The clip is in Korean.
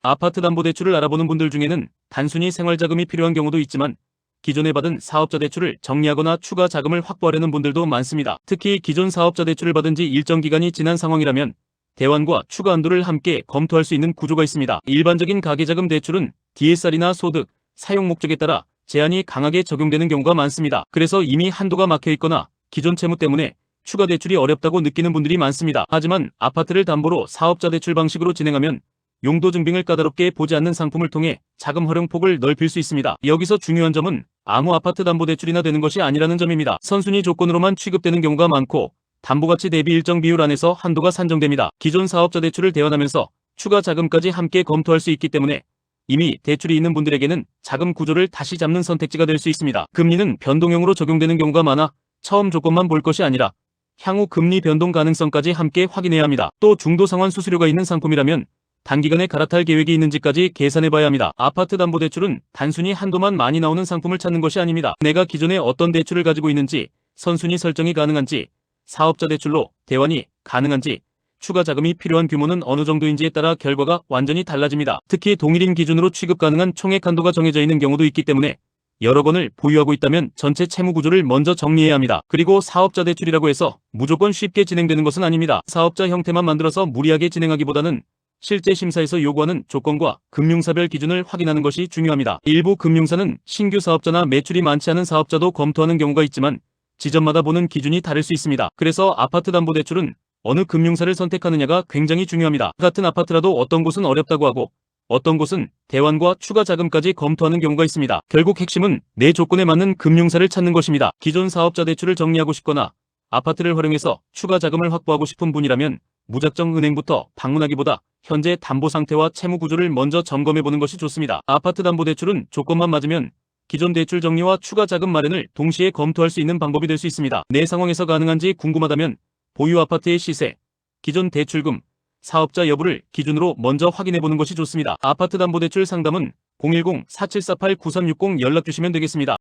아파트담보대출을 알아보는 분들 중에는 단순히 생활자금이 필요한 경우도 있지만 기존에 받은 사업자 대출을 정리하거나 추가 자금을 확보하려는 분들도 많습니다. 특히 기존 사업자 대출을 받은 지 일정 기간이 지난 상황이라면 대환과 추가 한도를 함께 검토할 수 있는 구조가 있습니다. 일반적인 가계자금 대출은 DSR이나 소득, 사용 목적에 따라 제한이 강하게 적용되는 경우가 많습니다. 그래서 이미 한도가 막혀 있거나 기존 채무 때문에 추가 대출이 어렵다고 느끼는 분들이 많습니다. 하지만 아파트를 담보로 사업자 대출 방식으로 진행하면 용도 증빙을 까다롭게 보지 않는 상품을 통해 자금 활용 폭을 넓힐 수 있습니다. 여기서 중요한 점은 아무 아파트 담보 대출이나 되는 것이 아니라는 점입니다. 선순위 조건으로만 취급되는 경우가 많고 담보가치 대비 일정 비율 안에서 한도가 산정됩니다. 기존 사업자 대출을 대환하면서 추가 자금까지 함께 검토할 수 있기 때문에 이미 대출이 있는 분들에게는 자금 구조를 다시 잡는 선택지가 될 수 있습니다. 금리는 변동형으로 적용되는 경우가 많아 처음 조건만 볼 것이 아니라 향후 금리 변동 가능성까지 함께 확인해야 합니다. 또 중도 상환 수수료가 있는 상품이라면 단기간에 갈아탈 계획이 있는지까지 계산해봐야 합니다. 아파트 담보대출은 단순히 한도만 많이 나오는 상품을 찾는 것이 아닙니다. 내가 기존에 어떤 대출을 가지고 있는지, 선순위 설정이 가능한지, 사업자 대출로 대환이 가능한지, 추가 자금이 필요한 규모는 어느 정도인지에 따라 결과가 완전히 달라집니다. 특히 동일인 기준으로 취급 가능한 총액 한도가 정해져 있는 경우도 있기 때문에 여러 건을 보유하고 있다면 전체 채무 구조를 먼저 정리해야 합니다. 그리고 사업자 대출이라고 해서 무조건 쉽게 진행되는 것은 아닙니다. 사업자 형태만 만들어서 무리하게 진행하기보다는 실제 심사에서 요구하는 조건과 금융사별 기준을 확인하는 것이 중요합니다. 일부 금융사는 신규 사업자나 매출이 많지 않은 사업자도 검토하는 경우가 있지만 지점마다 보는 기준이 다를 수 있습니다. 그래서 아파트담보대출은 어느 금융사를 선택하느냐가 굉장히 중요합니다. 같은 아파트라도 어떤 곳은 어렵다고 하고 어떤 곳은 대환과 추가 자금까지 검토하는 경우가 있습니다. 결국 핵심은 내 조건에 맞는 금융사를 찾는 것입니다. 기존 사업자 대출을 정리하고 싶거나 아파트를 활용해서 추가 자금을 확보하고 싶은 분이라면 무작정 은행부터 방문하기보다 현재 담보 상태와 채무 구조를 먼저 점검해보는 것이 좋습니다. 아파트 담보 대출은 조건만 맞으면 기존 대출 정리와 추가 자금 마련을 동시에 검토할 수 있는 방법이 될 수 있습니다. 내 상황에서 가능한지 궁금하다면 보유 아파트의 시세, 기존 대출금, 사업자 여부를 기준으로 먼저 확인해보는 것이 좋습니다. 아파트 담보 대출 상담은 010-4748-9360 연락 주시면 되겠습니다.